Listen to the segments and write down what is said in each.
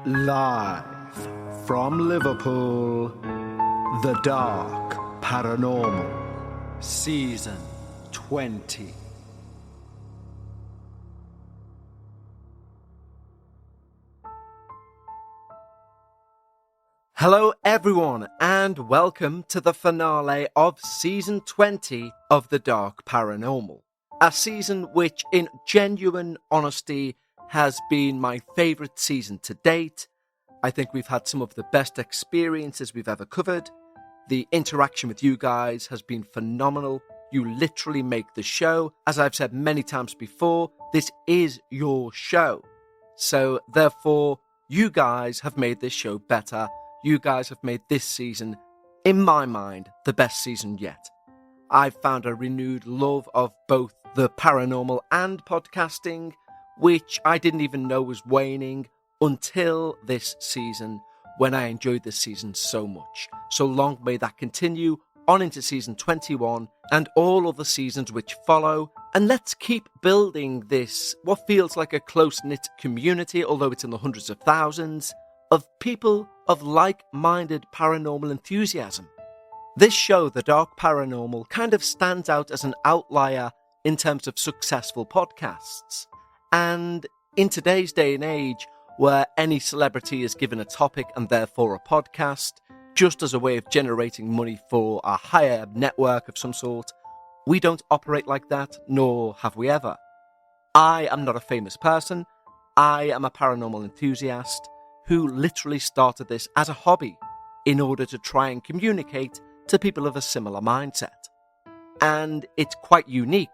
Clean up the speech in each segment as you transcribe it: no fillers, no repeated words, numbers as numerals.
Live from Liverpool, The Dark Paranormal, Season 20. Hello everyone, and welcome to the finale of Season 20 of The Dark Paranormal. A season which, in genuine honesty, has been my favourite season to date. I think we've had some of the best experiences we've ever covered. The interaction with you guys has been phenomenal. You literally make the show. As I've said many times before, this is your show. So therefore, you guys have made this show better. You guys have made this season, in my mind, the best season yet. I've found a renewed love of both the paranormal and podcasting, which I didn't even know was waning until this season, when I enjoyed this season so much. So long may that continue on into season 21 and all other seasons which follow. And let's keep building this, what feels like a close-knit community, although it's in the hundreds of thousands, of people of like-minded paranormal enthusiasm. This show, The Dark Paranormal, kind of stands out as an outlier in terms of successful podcasts. And in today's day and age, where any celebrity is given a topic and therefore a podcast, just as a way of generating money for a higher network of some sort, we don't operate like that, nor have we ever. I am not a famous person. I am a paranormal enthusiast who literally started this as a hobby in order to try and communicate to people of a similar mindset. And it's quite unique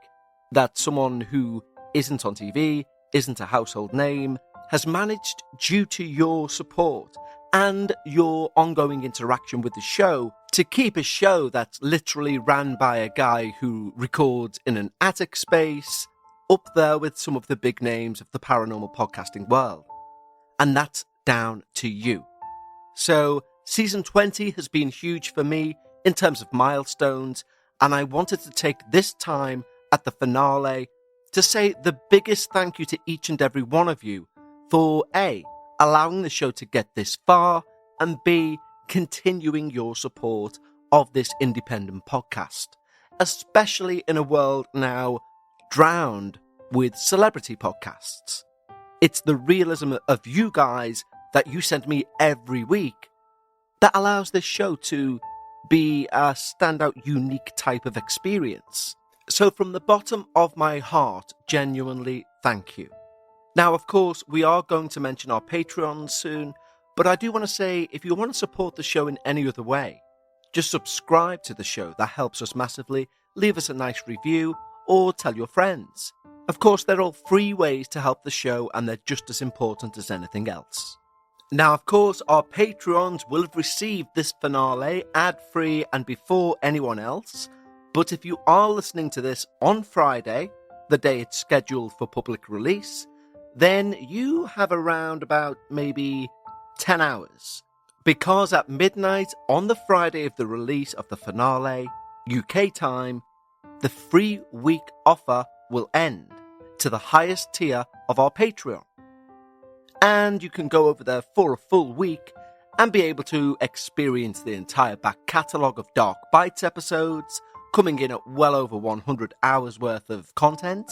that someone who isn't on TV, isn't a household name, has managed, due to your support and your ongoing interaction with the show, to keep a show that's literally ran by a guy who records in an attic space, up there with some of the big names of the paranormal podcasting world. And that's down to you. So, Season 20 has been huge for me in terms of milestones, and I wanted to take this time at the finale to say the biggest thank you to each and every one of you for A, allowing the show to get this far, and B, continuing your support of this independent podcast, especially in a world now drowned with celebrity podcasts. It's the realism of you guys that you send me every week that allows this show to be a standout, unique type of experience. So from the bottom of my heart, genuinely thank you. Now, of course, we are going to mention our Patreon soon, but I do want to say, if you want to support the show in any other way, just subscribe to the show. That helps us massively. Leave us a nice review or tell your friends. Of course, they're all free ways to help the show, and they're just as important as anything else. Now, of course, our Patreons will have received this finale ad-free and before anyone else. But if you are listening to this on Friday, the day it's scheduled for public release, then you have around about maybe 10 hours. Because at midnight on the Friday of the release of the finale, UK time, the free week offer will end to the highest tier of our Patreon. And you can go over there for a full week and be able to experience the entire back catalogue of Dark Bites episodes, coming in at well over 100 hours worth of content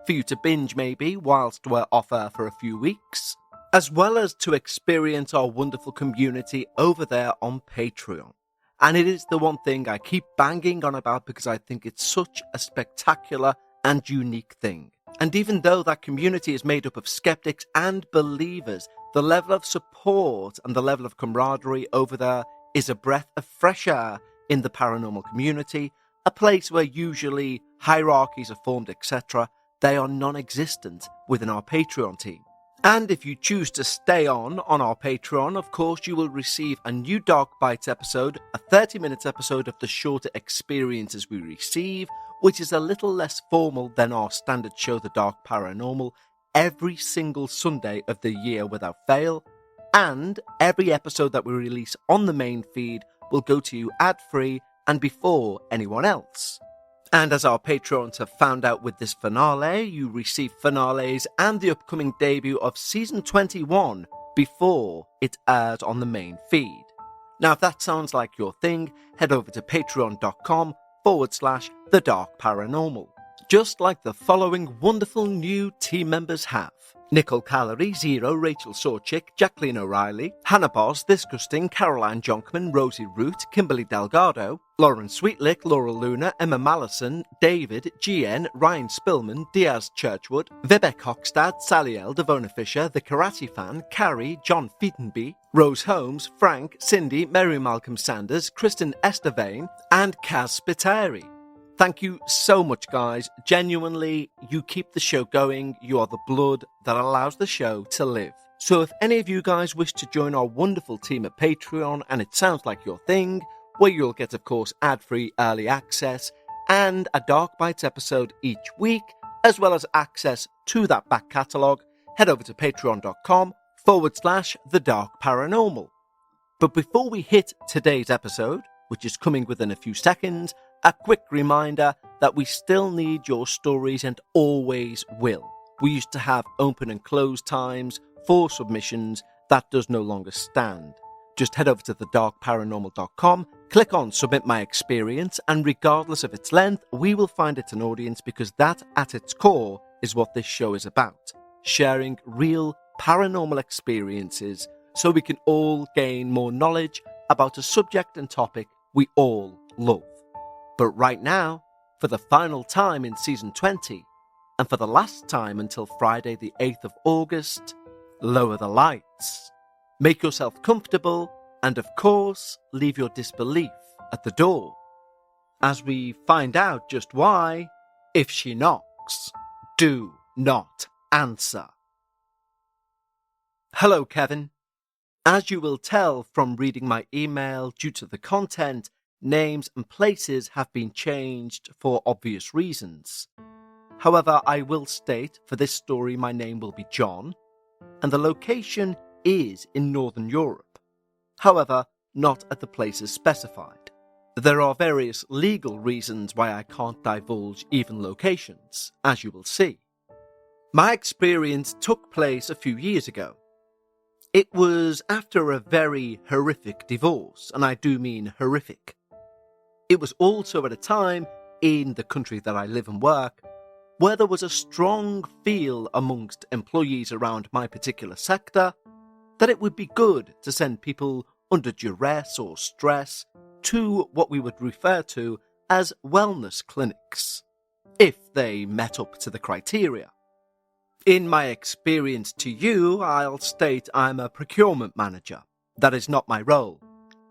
for you to binge maybe whilst we're off air for a few weeks, as well as to experience our wonderful community over there on Patreon. And it is the one thing I keep banging on about because I think it's such a spectacular and unique thing. And even though that community is made up of skeptics and believers, the level of support and the level of camaraderie over there is a breath of fresh air in the paranormal community, a place where usually hierarchies are formed, etc. They are non-existent within our Patreon team. And if you choose to stay on our Patreon, of course, you will receive a new Dark Bites episode, a 30-minute episode of the shorter experiences we receive, which is a little less formal than our standard show, The Dark Paranormal, every single Sunday of the year without fail. And every episode that we release on the main feed will go to you ad-free and before anyone else. And as our patrons have found out with this finale, you receive finales and the upcoming debut of Season 21 before it airs on the main feed. Now, if that sounds like your thing, head over to patreon.com/The Dark Paranormal. Just like the following wonderful new team members have: Nicole Calorie, Zero, Rachel Sorchik, Jacqueline O'Reilly, Hannah Boss, Disgusting, Caroline Jonkman, Rosie Root, Kimberly Delgado, Lauren Sweetlick, Laurel Luna, Emma Mallison, David, GN, Ryan Spillman, Diaz Churchwood, Vivek Hockstad, Saliel, Devona Fisher, The Karate Fan, Carrie, John Featonby, Rose Holmes, Frank, Cindy, Mary Malcolm Sanders, Kristen Estevane, and Kaz Spiteri. Thank you so much, guys. Genuinely, you keep the show going. You are the blood that allows the show to live. So if any of you guys wish to join our wonderful team at Patreon and it sounds like your thing, where you'll get, of course, ad-free early access and a Dark Bites episode each week, as well as access to that back catalogue, head over to patreon.com/The Dark Paranormal. But before we hit today's episode, which is coming within a few seconds, a quick reminder that we still need your stories and always will. We used to have open and close times for submissions. That does no longer stand. Just head over to thedarkparanormal.com, click on Submit My Experience, and regardless of its length, we will find it an audience, because that, at its core, is what this show is about. Sharing real paranormal experiences so we can all gain more knowledge about a subject and topic we all love. But right now, for the final time in Season 20, and for the last time until Friday the 8th of August, lower the lights, make yourself comfortable, and of course, leave your disbelief at the door, as we find out just why, if she knocks, do not answer. Hello, Kevin. As you will tell from reading my email, due to the content, names and places have been changed for obvious reasons. However, I will state for this story my name will be John, and the location is in Northern Europe. However, not at the places specified. There are various legal reasons why I can't divulge even locations, as you will see. My experience took place a few years ago. It was after a very horrific divorce, and I do mean horrific. It was also at a time in the country that I live and work where there was a strong feel amongst employees around my particular sector that it would be good to send people under duress or stress to what we would refer to as wellness clinics, if they met up to the criteria. In my experience to you, I'll state I'm a procurement manager. That is not my role.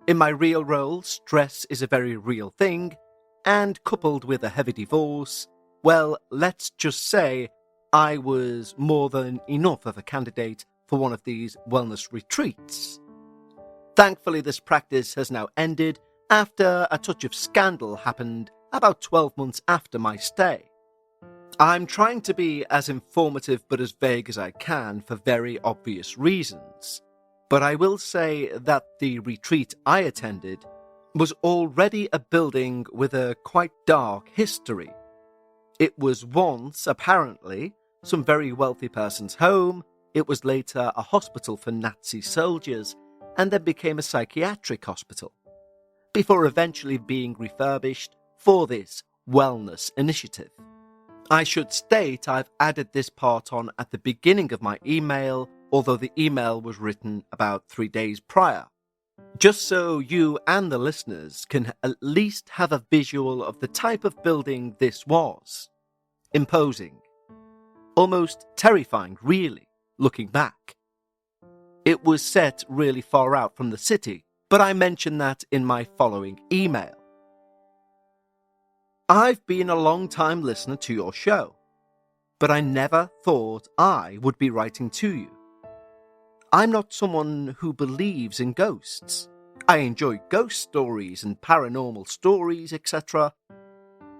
In my real role, stress is a very real thing, and coupled with a heavy divorce, well, let's just say I was more than enough of a candidate for one of these wellness retreats. Thankfully, this practice has now ended after a touch of scandal happened about 12 months after my stay. I'm trying to be as informative but as vague as I can for very obvious reasons. But I will say that the retreat I attended was already a building with a quite dark history. It was once, apparently, some very wealthy person's home. It was later a hospital for Nazi soldiers, and then became a psychiatric hospital, before eventually being refurbished for this wellness initiative. I should state I've added this part on at the beginning of my email, although the email was written about 3 days prior, just so you and the listeners can at least have a visual of the type of building this was. Imposing. Almost terrifying, really, looking back. It was set really far out from the city, but I mentioned that in my following email. I've been a long-time listener to your show, but I never thought I would be writing to you. I'm not someone who believes in ghosts. I enjoy ghost stories and paranormal stories, etc.,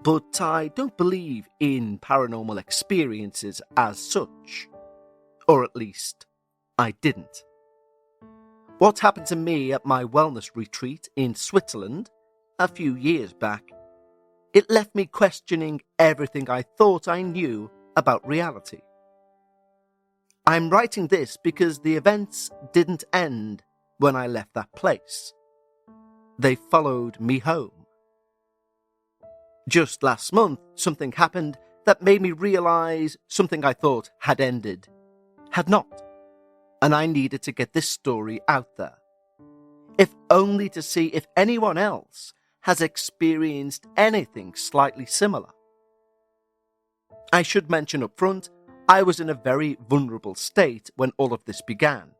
but I don't believe in paranormal experiences as such. Or at least, I didn't. What happened to me at my wellness retreat in Switzerland a few years back, it left me questioning everything I thought I knew about reality. I'm writing this because the events didn't end when I left that place. They followed me home. Just last month, something happened that made me realize something I thought had ended had not, and I needed to get this story out there, if only to see if anyone else has experienced anything slightly similar. I should mention up front, I was in a very vulnerable state when all of this began.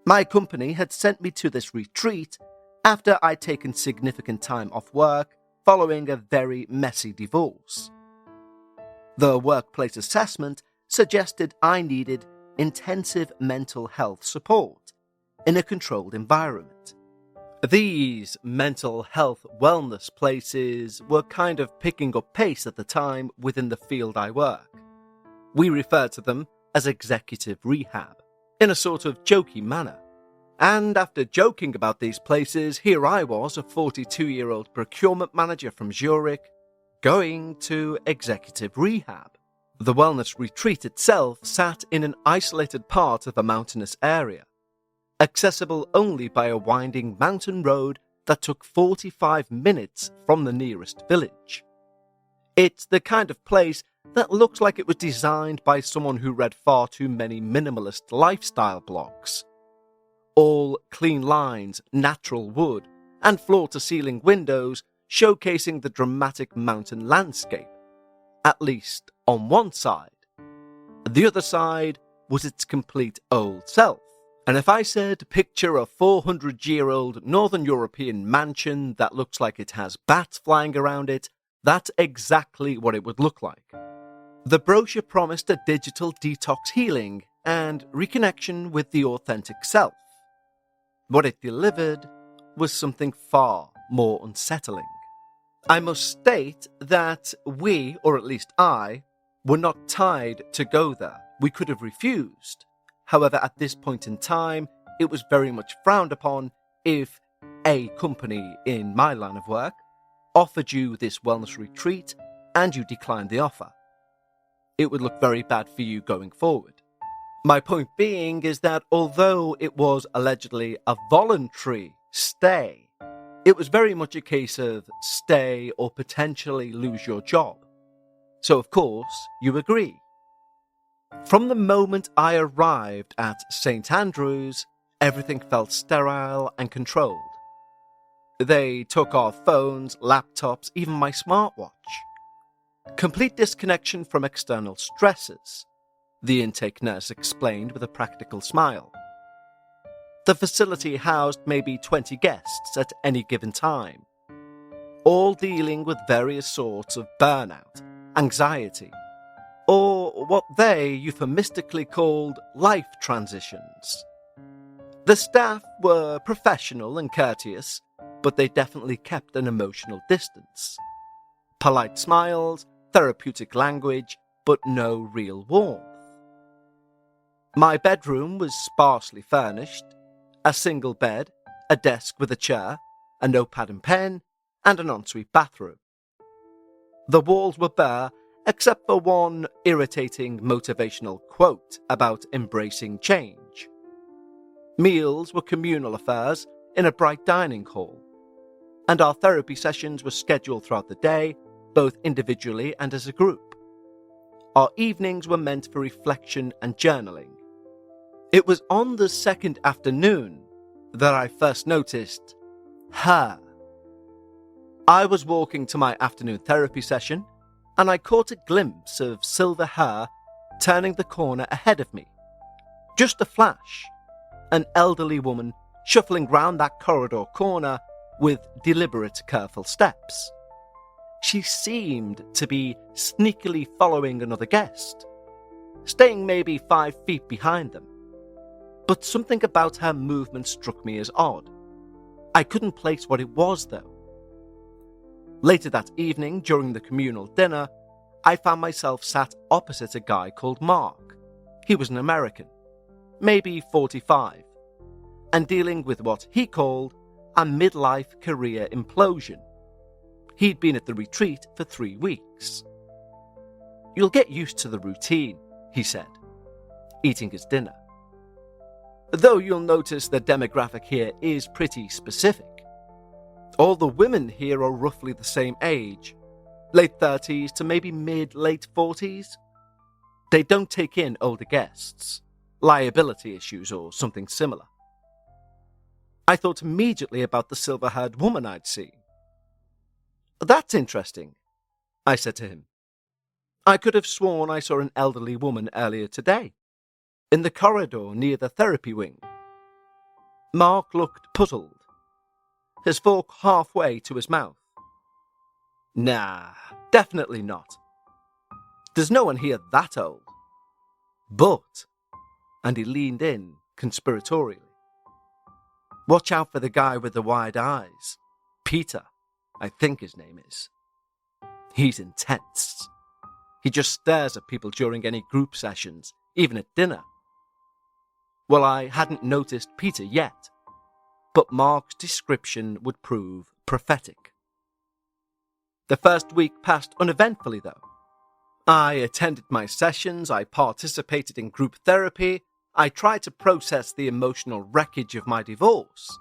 My company had sent me to this retreat after I'd taken significant time off work following a very messy divorce. The workplace assessment suggested I needed intensive mental health support in a controlled environment. These mental health wellness places were kind of picking up pace at the time within the field I work. We refer to them as executive rehab, in a sort of jokey manner. And after joking about these places, here I was, a 42-year-old procurement manager from Zurich, going to executive rehab. The wellness retreat itself sat in an isolated part of a mountainous area, accessible only by a winding mountain road that took 45 minutes from the nearest village. It's the kind of place that looks like it was designed by someone who read far too many minimalist lifestyle blogs. All clean lines, natural wood, and floor-to-ceiling windows showcasing the dramatic mountain landscape, at least on one side. The other side was its complete old self. And if I said picture a 400-year-old Northern European mansion that looks like it has bats flying around it, that's exactly what it would look like. The brochure promised a digital detox healing and reconnection with the authentic self. What it delivered was something far more unsettling. I must state that we, or at least I, were not tied to go there. We could have refused. However, at this point in time, it was very much frowned upon if a company in my line of work offered you this wellness retreat and you declined the offer. It would look very bad for you going forward. My point being is that although it was allegedly a voluntary stay, it was very much a case of stay or potentially lose your job. So of course, you agree. From the moment I arrived at St. Andrews, everything felt sterile and controlled. They took our phones, laptops, even my smartwatch. Complete disconnection from external stresses, the intake nurse explained with a practical smile. The facility housed maybe 20 guests at any given time, all dealing with various sorts of burnout, anxiety, or what they euphemistically called life transitions. The staff were professional and courteous, but they definitely kept an emotional distance. Polite smiles, therapeutic language, but no real warmth. My bedroom was sparsely furnished, a single bed, a desk with a chair, a notepad and pen, and an ensuite bathroom. The walls were bare, except for one irritating motivational quote about embracing change. Meals were communal affairs in a bright dining hall, and our therapy sessions were scheduled throughout the day, both individually and as a group. Our evenings were meant for reflection and journaling. It was on the second afternoon that I first noticed her. I was walking to my afternoon therapy session, and I caught a glimpse of silver hair turning the corner ahead of me. Just a flash. An elderly woman shuffling round that corridor corner with deliberate, careful steps. She seemed to be sneakily following another guest, staying maybe 5 feet behind them. But something about her movement struck me as odd. I couldn't place what it was, though. Later that evening, during the communal dinner, I found myself sat opposite a guy called Mark. He was an American, maybe 45, and dealing with what he called a midlife career implosion. He'd been at the retreat for 3 weeks. "You'll get used to the routine," he said. eating his dinner. Though you'll notice the demographic here is pretty specific. All the women here are roughly the same age, late 30s to maybe mid-late 40s. They don't take in older guests, liability issues or something similar. I thought immediately about the silver-haired woman I'd seen. "That's interesting," I said to him. "I could have sworn I saw an elderly woman earlier today, in the corridor near the therapy wing." Mark looked puzzled, his fork halfway to his mouth. "Nah, definitely not. There's no one here that old. But," and he leaned in conspiratorially, "watch out for the guy with the wide eyes. Peter, I think his name is. He's intense. He just stares at people during any group sessions, even at dinner." Well, I hadn't noticed Peter yet, but Mark's description would prove prophetic. The first week passed uneventfully, though. I attended my sessions, I participated in group therapy, I tried to process the emotional wreckage of my divorce.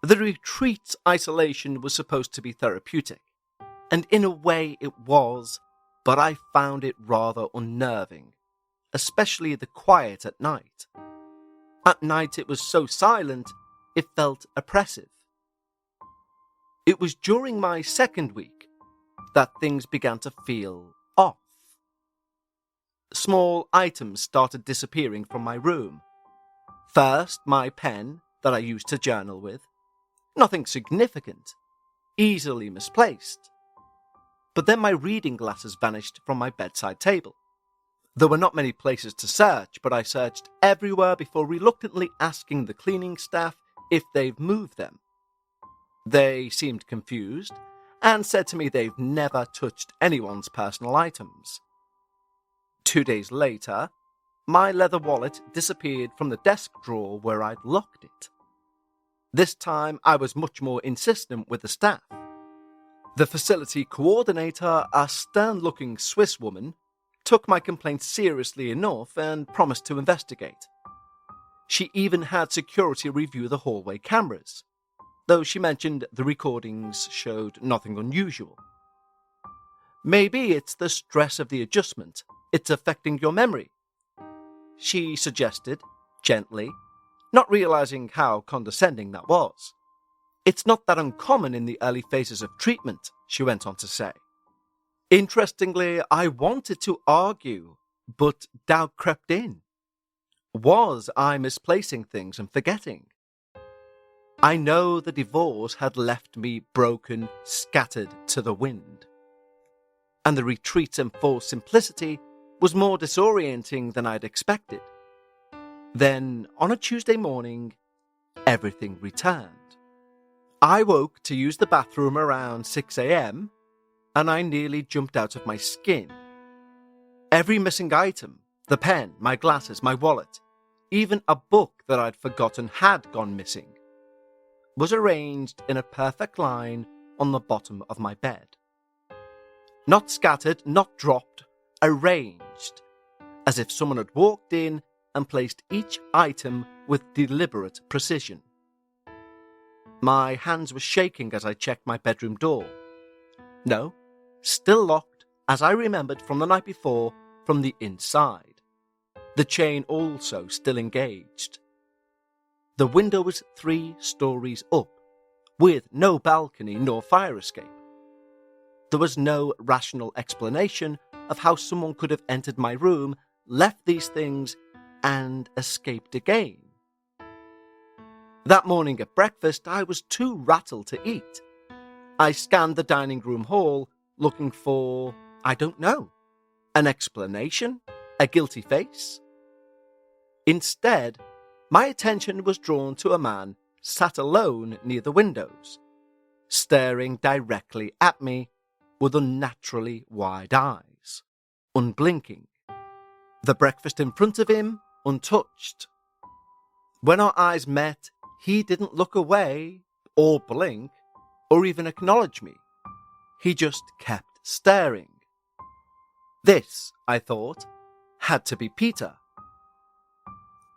The retreat's isolation was supposed to be therapeutic, and in a way it was, but I found it rather unnerving, especially the quiet at night. At night it was so silent, it felt oppressive. It was during my second week that things began to feel off. Small items started disappearing from my room. First, my pen that I used to journal with. Nothing significant, easily misplaced. But then my reading glasses vanished from my bedside table. There were not many places to search, but I searched everywhere before reluctantly asking the cleaning staff if they've moved them. They seemed confused and said to me they've never touched anyone's personal items. 2 days later, my leather wallet disappeared from the desk drawer where I'd locked it. This time I was much more insistent with the staff. The facility coordinator, a stern-looking Swiss woman, took my complaint seriously enough and promised to investigate. She even had security review the hallway cameras, though she mentioned the recordings showed nothing unusual. "Maybe it's the stress of the adjustment. It's affecting your memory," she suggested, gently, not realizing how condescending that was. "It's not that uncommon in the early phases of treatment," she went on to say. Interestingly, I wanted to argue, but doubt crept in. Was I misplacing things and forgetting? I know the divorce had left me broken, scattered to the wind. And the retreat's enforced simplicity was more disorienting than I'd expected. Then, on a Tuesday morning, everything returned. I woke to use the bathroom around 6 a.m, and I nearly jumped out of my skin. Every missing item, the pen, my glasses, my wallet, even a book that I'd forgotten had gone missing, was arranged in a perfect line on the bottom of my bed. Not scattered, not dropped, arranged, as if someone had walked in and placed each item with deliberate precision. My hands were shaking as I checked my bedroom door. No, still locked, as I remembered from the night before, from the inside. The chain also still engaged. The window was 3 stories up, with no balcony nor fire escape. There was no rational explanation of how someone could have entered my room, left these things, and escaped again. That morning at breakfast, I was too rattled to eat. I scanned the dining room hall, looking for, I don't know, an explanation, a guilty face. Instead, my attention was drawn to a man sat alone near the windows, staring directly at me with unnaturally wide eyes, unblinking. The breakfast in front of him, untouched. When our eyes met, he didn't look away, or blink, or even acknowledge me. He just kept staring. This, I thought, had to be Peter.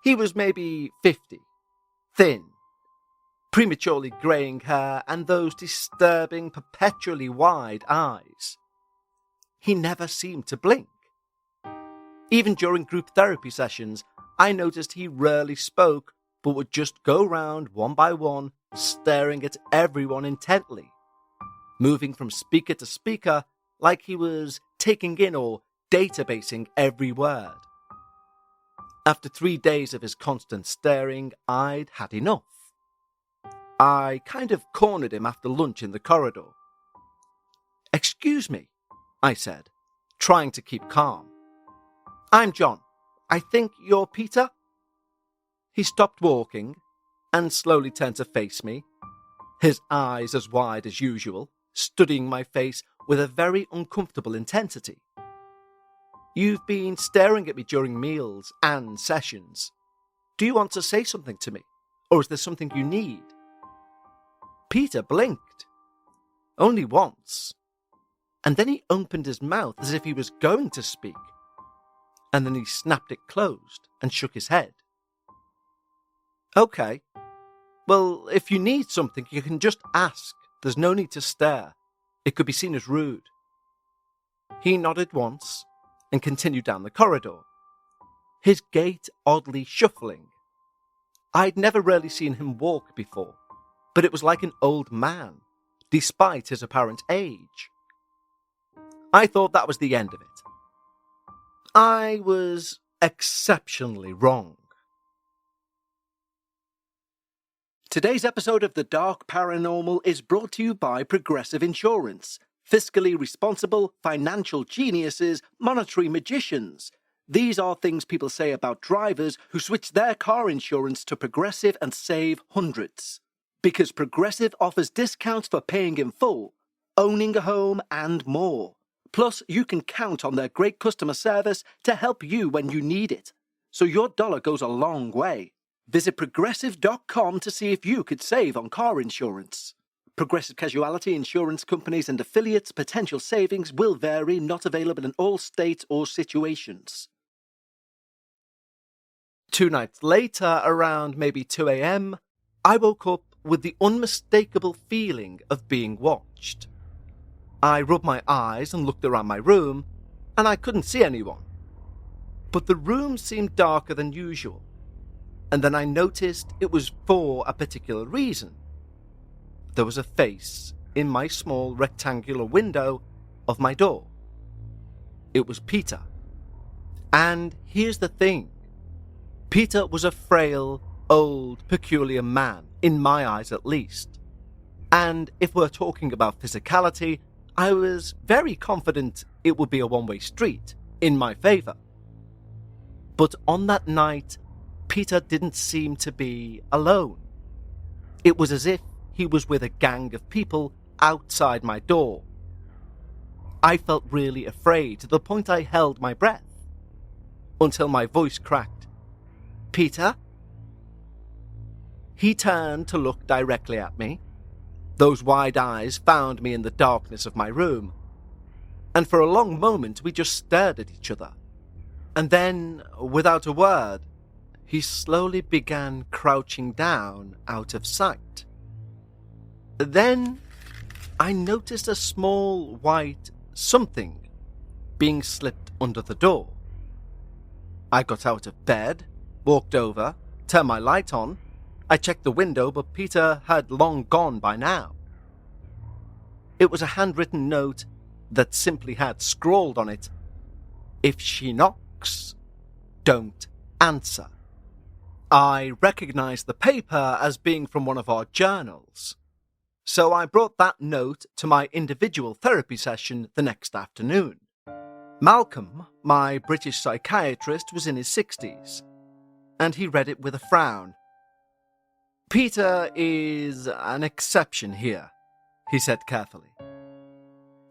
He was maybe 50, thin, prematurely greying hair and those disturbing, perpetually wide eyes. He never seemed to blink. Even during group therapy sessions, I noticed he rarely spoke, but would just go round one by one, staring at everyone intently, moving from speaker to speaker like he was taking in or databasing every word. After 3 days of his constant staring, I'd had enough. I kind of cornered him after lunch in the corridor. "Excuse me," I said, trying to keep calm. "I'm John. I think you're Peter?" He stopped walking and slowly turned to face me, his eyes as wide as usual, studying my face with a very uncomfortable intensity. "You've been staring at me during meals and sessions. Do you want to say something to me, or is there something you need?" Peter blinked. Only once. And then he opened his mouth as if he was going to speak. And then he snapped it closed and shook his head. "Okay. Well, if you need something, you can just ask. There's no need to stare. It could be seen as rude." He nodded once and continued down the corridor, his gait oddly shuffling. I'd never really seen him walk before, but it was like an old man, despite his apparent age. I thought that was the end of it. I was exceptionally wrong. Today's episode of The Dark Paranormal is brought to you by Progressive Insurance. Fiscally responsible, financial geniuses, monetary magicians. These are things people say about drivers who switch their car insurance to Progressive and save hundreds. Because Progressive offers discounts for paying in full, owning a home, and more. Plus, you can count on their great customer service to help you when you need it. So your dollar goes a long way. Visit Progressive.com to see if you could save on car insurance. Progressive Casualty Insurance Companies and affiliates' potential savings will vary, not available in all states or situations. 2 nights later, around maybe 2 a.m., I woke up with the unmistakable feeling of being watched. I rubbed my eyes and looked around my room, and I couldn't see anyone. But the room seemed darker than usual, and then I noticed it was for a particular reason. There was a face in my small rectangular window of my door. It was Peter. And here's the thing. Peter was a frail, old, peculiar man, in my eyes at least. And if we're talking about physicality, I was very confident it would be a one-way street, in my favour. But on that night, Peter didn't seem to be alone. It was as if he was with a gang of people outside my door. I felt really afraid to the point I held my breath, until my voice cracked. "Peter?" He turned to look directly at me. Those wide eyes found me in the darkness of my room, and for a long moment we just stared at each other. And then, without a word, he slowly began crouching down out of sight. Then I noticed a small white something being slipped under the door. I got out of bed, walked over, turned my light on. I checked the window, but Peter had long gone by now. It was a handwritten note that simply had scrawled on it, "If she knocks, don't answer." I recognized the paper as being from one of our journals, so I brought that note to my individual therapy session the next afternoon. Malcolm, my British psychiatrist, was in his 60s, and he read it with a frown. "Peter is an exception here," he said carefully.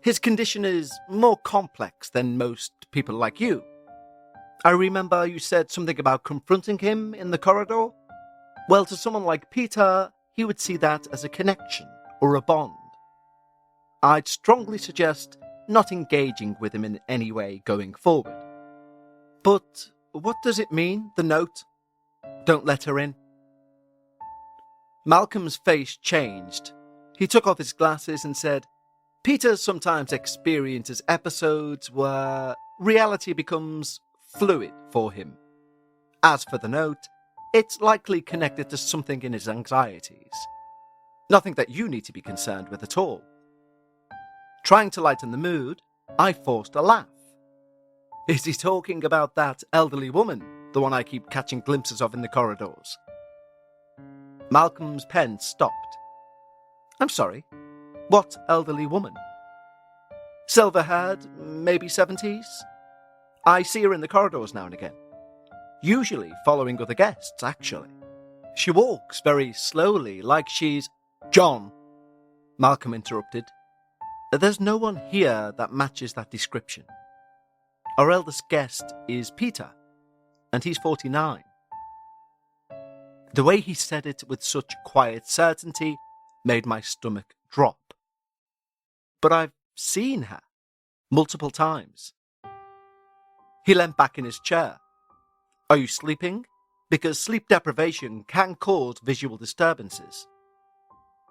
"His condition is more complex than most people like you. I remember you said something about confronting him in the corridor. Well, to someone like Peter, he would see that as a connection or a bond. I'd strongly suggest not engaging with him in any way going forward." "But what does it mean, the note?" Don't let her in." Malcolm's face changed. He took off his glasses and said, "Peter sometimes experiences episodes where reality becomes fluid for him. As for the note, it's likely connected to something in his anxieties. Nothing that you need to be concerned with at all." Trying to lighten the mood, I forced a laugh. "Is he talking about that elderly woman, the one I keep catching glimpses of in the corridors?" Malcolm's pen stopped. "I'm sorry, what elderly woman?" "Silver-haired, maybe 70s. I see her in the corridors now and again. Usually following other guests, actually. She walks very slowly, like she's—" "John," Malcolm interrupted, "there's no one here that matches that description. Our eldest guest is Peter, and he's 49. The way he said it with such quiet certainty made my stomach drop. "But I've seen her multiple times." He leant back in his chair. "Are you sleeping? Because sleep deprivation can cause visual disturbances.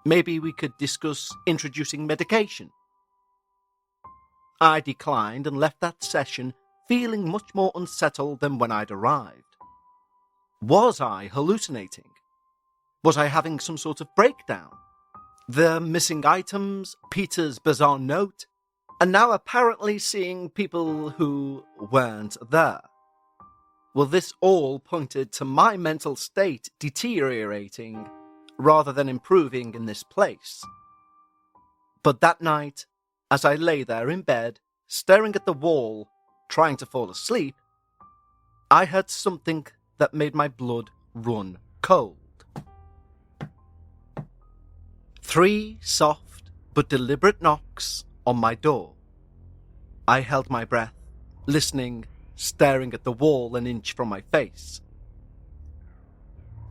Maybe we could discuss introducing medication." I declined and left that session feeling much more unsettled than when I'd arrived. Was I hallucinating? Was I having some sort of breakdown? The missing items, Peter's bizarre note, and now apparently seeing people who weren't there. Well, this all pointed to my mental state deteriorating rather than improving in this place. But that night, as I lay there in bed, staring at the wall, trying to fall asleep, I heard something that made my blood run cold. 3 soft but deliberate knocks on my door. I held my breath, listening, staring at the wall an inch from my face.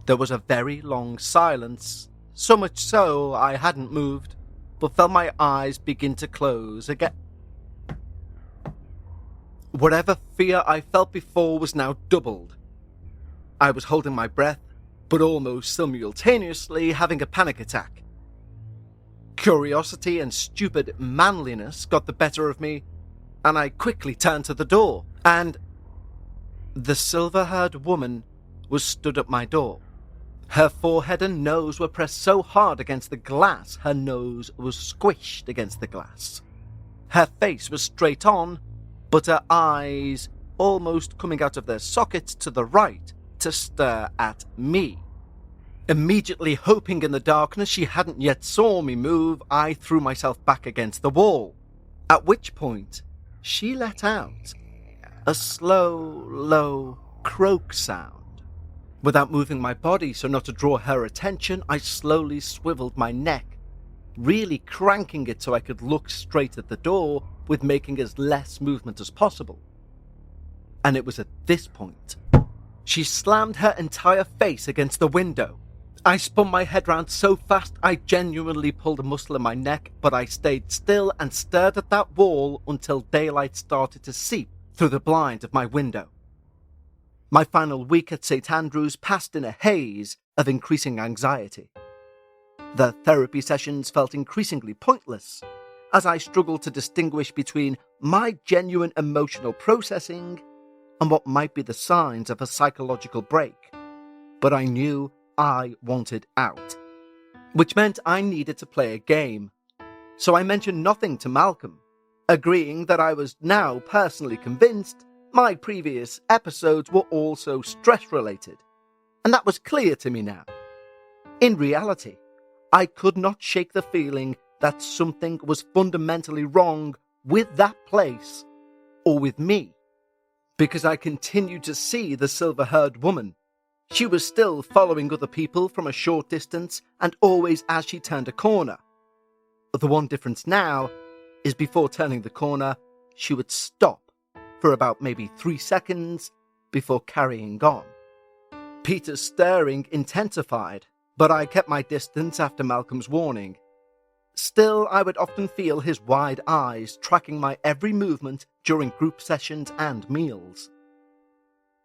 There was a very long silence, so much so I hadn't moved, but felt my eyes begin to close again. Whatever fear I felt before was now doubled. I was holding my breath, but almost simultaneously having a panic attack. Curiosity and stupid manliness got the better of me, and I quickly turned to the door, and the silver-haired woman was stood at my door. Her forehead and nose were pressed so hard against the glass, her nose was squished against the glass. Her face was straight on, but her eyes almost coming out of their sockets to the right to stare at me. Immediately hoping in the darkness she hadn't yet saw me move, I threw myself back against the wall, at which point she let out a slow, low croak sound. Without moving my body so not to draw her attention, I slowly swiveled my neck, really cranking it so I could look straight at the door with making as less movement as possible. And it was at this point she slammed her entire face against the window. I spun my head round so fast I genuinely pulled a muscle in my neck, but I stayed still and stared at that wall until daylight started to seep through the blind of my window. My final week at St. Andrews passed in a haze of increasing anxiety. The therapy sessions felt increasingly pointless, as I struggled to distinguish between my genuine emotional processing and what might be the signs of a psychological break. But I knew I wanted out, which meant I needed to play a game. So I mentioned nothing to Malcolm, agreeing that I was now personally convinced my previous episodes were also stress-related, and that was clear to me now. In reality, I could not shake the feeling that something was fundamentally wrong with that place, or with me, because I continued to see the silver-haired woman. She was still following other people from a short distance, and always as she turned a corner. The one difference now is before turning the corner, she would stop for about maybe 3 seconds before carrying on. Peter's staring intensified, but I kept my distance after Malcolm's warning. Still, I would often feel his wide eyes tracking my every movement during group sessions and meals.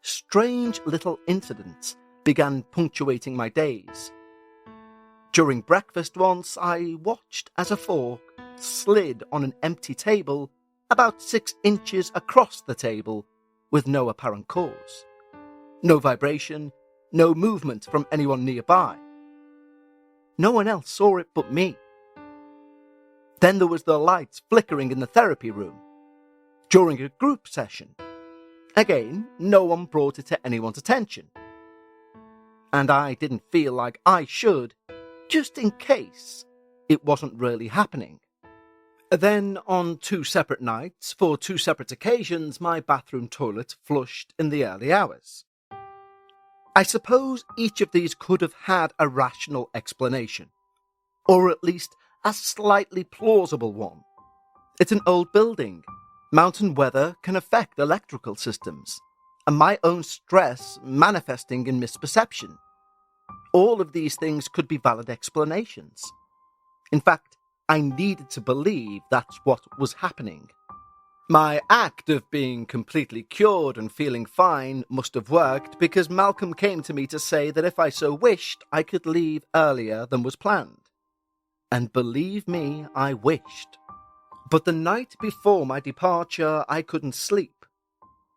Strange little incidents began punctuating my days. During breakfast once, I watched as a fork slid on an empty table about 6 inches across the table with no apparent cause. No vibration, no movement from anyone nearby. No one else saw it but me. Then there was the lights flickering in the therapy room. During a group session. Again, no one brought it to anyone's attention. And I didn't feel like I should, just in case it wasn't really happening. Then, on 2 separate nights, for 2 separate occasions, my bathroom toilet flushed in the early hours. I suppose each of these could have had a rational explanation, or at least a slightly plausible one. It's an old building. Mountain weather can affect electrical systems, and my own stress manifesting in misperception. All of these things could be valid explanations. In fact, I needed to believe that's what was happening. My act of being completely cured and feeling fine must have worked because Malcolm came to me to say that if I so wished, I could leave earlier than was planned. And believe me, I wished. But the night before my departure, I couldn't sleep.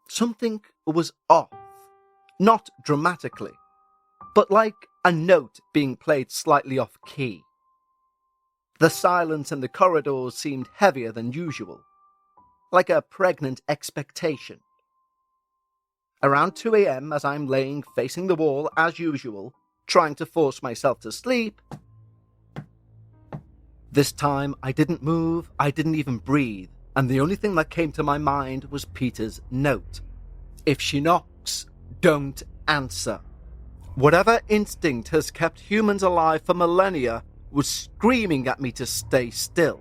Something was off. Not dramatically, but like a note being played slightly off key. The silence in the corridors seemed heavier than usual, like a pregnant expectation. Around 2 a.m, as I'm laying facing the wall as usual, trying to force myself to sleep, this time I didn't move, I didn't even breathe, and the only thing that came to my mind was Peter's note. If she knocks, don't answer. Whatever instinct has kept humans alive for millennia was screaming at me to stay still.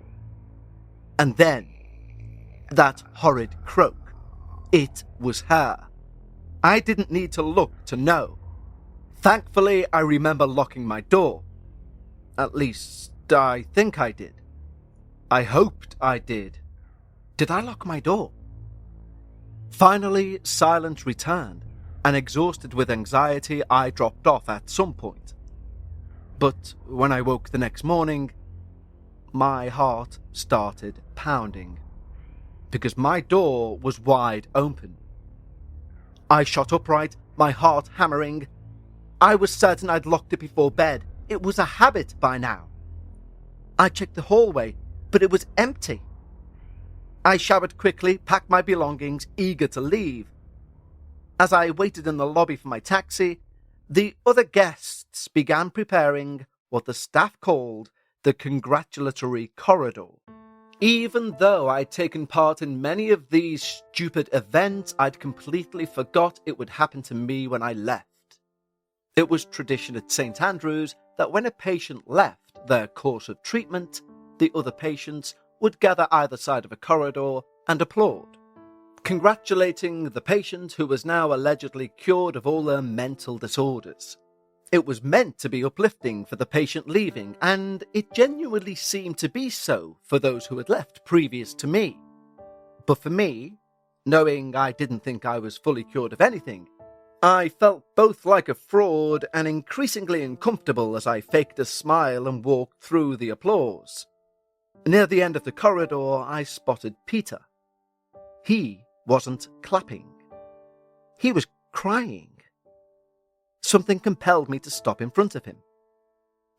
And then, that horrid croak. It was her. I didn't need to look to know. Thankfully, I remember locking my door. At least, I think I did. I hoped I did. Did I lock my door? Finally, silence returned, and exhausted with anxiety, I dropped off at some point. But when I woke the next morning, my heart started pounding, because my door was wide open. I shot upright, my heart hammering. I was certain I'd locked it before bed. It was a habit by now. I checked the hallway, but it was empty. I showered quickly, packed my belongings, eager to leave. As I waited in the lobby for my taxi, the other guests began preparing what the staff called the congratulatory corridor. Even though I'd taken part in many of these stupid events, I'd completely forgot it would happen to me when I left. It was tradition at St. Andrews that when a patient left their course of treatment, the other patients would gather either side of a corridor and applaud, congratulating the patient who was now allegedly cured of all their mental disorders. It was meant to be uplifting for the patient leaving, and it genuinely seemed to be so for those who had left previous to me. But for me, knowing I didn't think I was fully cured of anything, I felt both like a fraud and increasingly uncomfortable as I faked a smile and walked through the applause. Near the end of the corridor, I spotted Peter. He wasn't clapping. He was crying. Something compelled me to stop in front of him.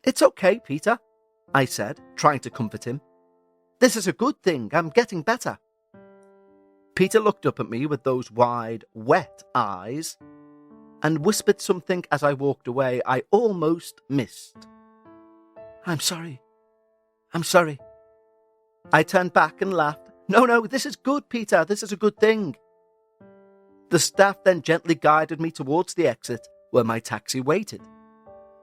"It's okay, Peter," I said, trying to comfort him. "This is a good thing. I'm getting better." Peter looked up at me with those wide, wet eyes and whispered something as I walked away I almost missed. I'm sorry. I turned back and laughed. No, this is good, Peter. This is a good thing." The staff then gently guided me towards the exit where my taxi waited.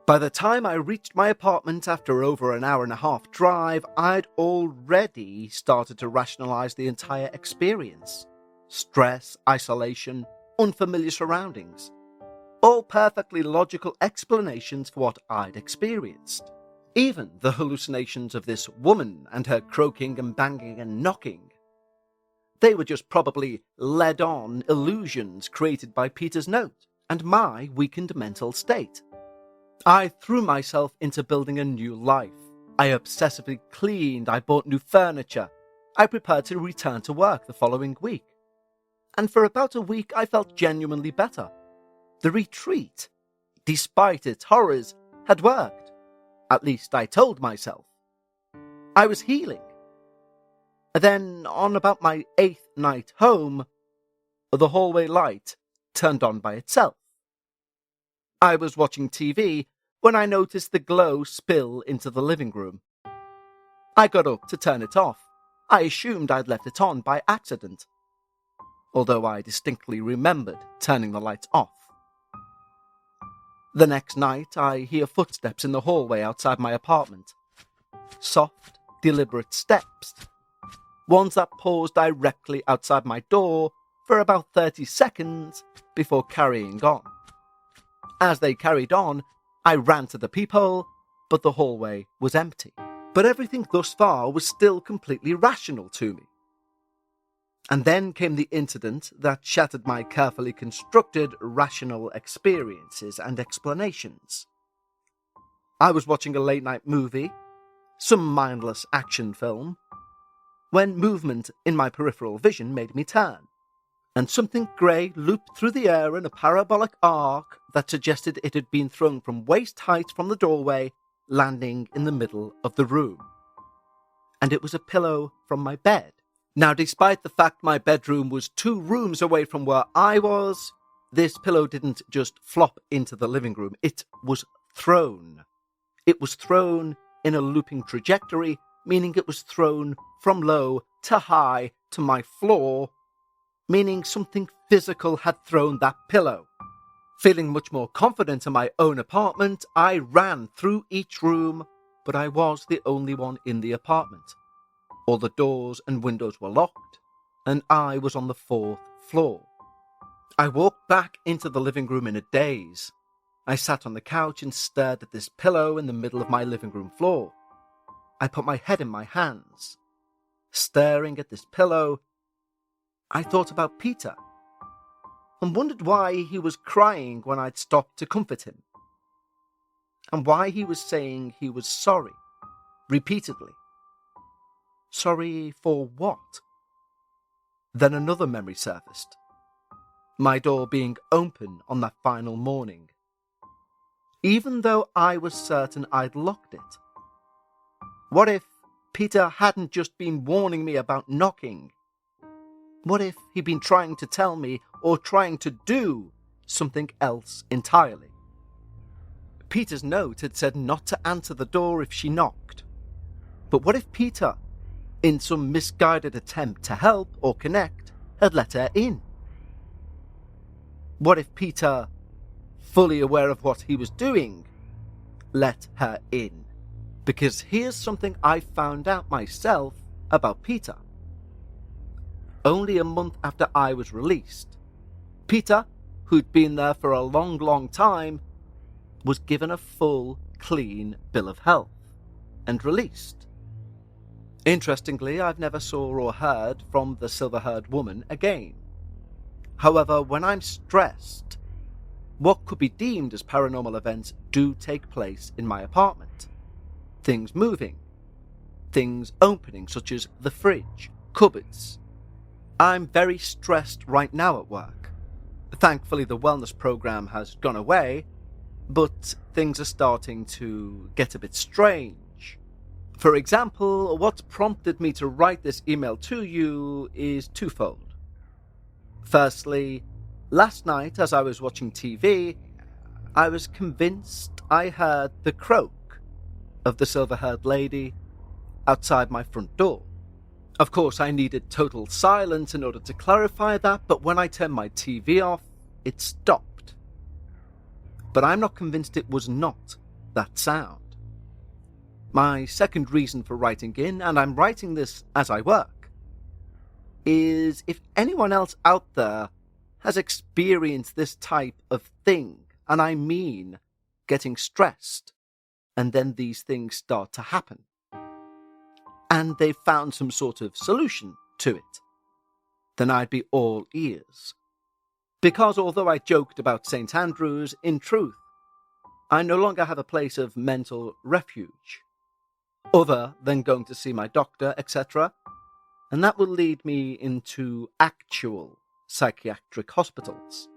By the time I reached my apartment after over an hour and a half drive, I'd already started to rationalize the entire experience. Stress, isolation, unfamiliar surroundings. All perfectly logical explanations for what I'd experienced. Even the hallucinations of this woman and her croaking and banging and knocking. They were just probably led-on illusions created by Peter's note. and my weakened mental state. I threw myself into building a new life. I obsessively cleaned, I bought new furniture. I prepared to return to work the following week. And for about a week I felt genuinely better. The retreat, despite its horrors, had worked. At least I told myself. I was healing. Then, on about my 8th night home, the hallway light turned on by itself. I was watching TV when I noticed the glow spill into the living room. I got up to turn it off. I assumed I'd left it on by accident, although I distinctly remembered turning the lights off. The next night, I hear footsteps in the hallway outside my apartment. Soft, deliberate steps. Ones that pause directly outside my door for about 30 seconds before carrying on. As they carried on, I ran to the peephole, but the hallway was empty. But everything thus far was still completely rational to me. And then came the incident that shattered my carefully constructed rational experiences and explanations. I was watching a late-night movie, some mindless action film, when movement in my peripheral vision made me turn, and something grey looped through the air in a parabolic arc that suggested it had been thrown from waist height from the doorway, landing in the middle of the room. And it was a pillow from my bed. Now, despite the fact my bedroom was 2 rooms away from where I was, this pillow didn't just flop into the living room. It was thrown. It was thrown in a looping trajectory, meaning it was thrown from low to high to my floor, meaning something physical had thrown that pillow. Feeling much more confident in my own apartment, I ran through each room, but I was the only one in the apartment. All the doors and windows were locked, and I was on the 4th floor. I walked back into the living room in a daze. I sat on the couch and stared at this pillow in the middle of my living room floor. I put my head in my hands. Staring at this pillow, I thought about Peter, and wondered why he was crying when I'd stopped to comfort him, and why he was saying he was sorry, repeatedly. Sorry for what? Then another memory surfaced. My door being open on that final morning, even though I was certain I'd locked it. What if Peter hadn't just been warning me about knocking? What if he'd been trying to tell me or trying to do something else entirely? Peter's note had said not to answer the door if she knocked. But what if Peter, in some misguided attempt to help or connect, had let her in? What if Peter, fully aware of what he was doing, let her in? Because here's something I found out myself about Peter. Only a month after I was released, Peter, who'd been there for a long, long time, was given a full, clean bill of health and released. Interestingly, I've never saw or heard from the silver-haired woman again. However, when I'm stressed, what could be deemed as paranormal events do take place in my apartment. Things moving, things opening, such as the fridge, cupboards. I'm very stressed right now at work. Thankfully, the wellness program has gone away, but things are starting to get a bit strange. For example, what prompted me to write this email to you is twofold. Firstly, last night as I was watching TV, I was convinced I heard the croak of the silver-haired lady outside my front door. Of course, I needed total silence in order to clarify that, but when I turned my TV off, it stopped. But I'm not convinced it was not that sound. My second reason for writing in, and I'm writing this as I work, is if anyone else out there has experienced this type of thing, and I mean getting stressed, and then these things start to happen, and they've found some sort of solution to it, then I'd be all ears. Because although I joked about St. Andrews, in truth, I no longer have a place of mental refuge, other than going to see my doctor, etc., and that will lead me into actual psychiatric hospitals,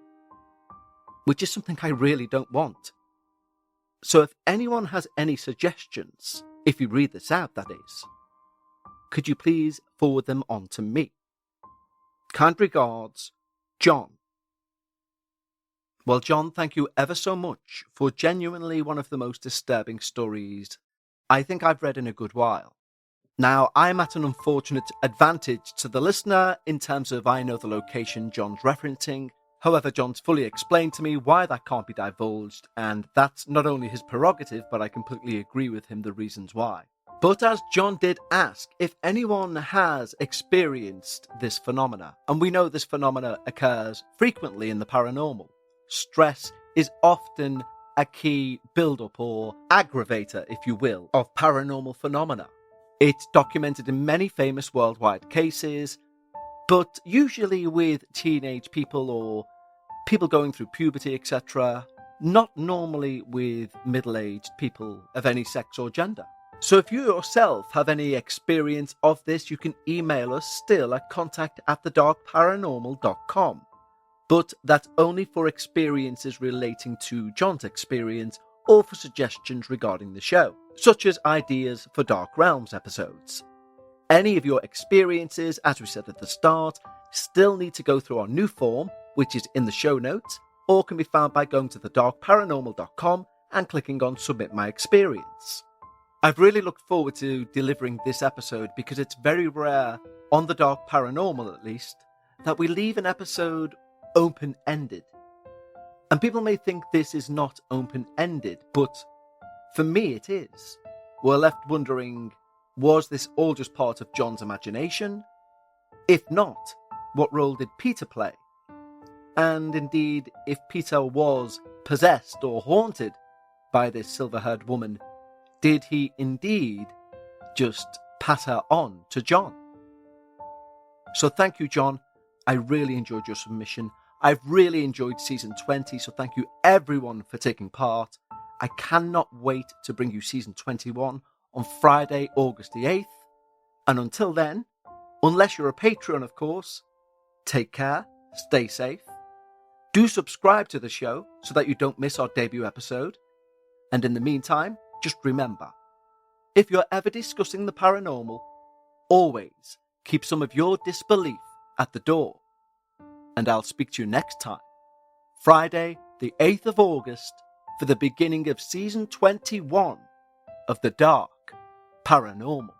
which is something I really don't want. So if anyone has any suggestions, if you read this out, that is, could you please forward them on to me? Kind regards, John. Well, John, thank you ever so much for genuinely one of the most disturbing stories I think I've read in a good while. Now, I'm at an unfortunate advantage to the listener in terms of I know the location John's referencing. However, John's fully explained to me why that can't be divulged, and that's not only his prerogative, but I completely agree with him the reasons why. But as John did ask if anyone has experienced this phenomena, and we know this phenomena occurs frequently in the paranormal, stress is often a key build-up or aggravator, if you will, of paranormal phenomena. It's documented in many famous worldwide cases, but usually with teenage people or people going through puberty, etc., not normally with middle-aged people of any sex or gender. So if you yourself have any experience of this, you can email us still at contact@thedarkparanormal.com. But that's only for experiences relating to John's experience or for suggestions regarding the show, such as ideas for Dark Realms episodes. Any of your experiences, as we said at the start, still need to go through our new form, which is in the show notes, or can be found by going to thedarkparanormal.com and clicking on Submit My Experience. I've really looked forward to delivering this episode because it's very rare, on the Dark Paranormal at least, that we leave an episode open-ended. And people may think this is not open-ended, but for me it is. We're left wondering, was this all just part of John's imagination? If not, what role did Peter play? And indeed, if Peter was possessed or haunted by this silver-haired woman, did he indeed just pass her on to John? So thank you, John. I really enjoyed your submission. I've really enjoyed season 20, so thank you everyone for taking part. I cannot wait to bring you season 21 on Friday, August the 8th. And until then, unless you're a Patreon, of course, take care, stay safe. Do subscribe to the show so that you don't miss our debut episode. And in the meantime, just remember, if you're ever discussing the paranormal, always keep some of your disbelief at the door. And I'll speak to you next time, Friday, the 8th of August, for the beginning of season 21 of The Dark Paranormal.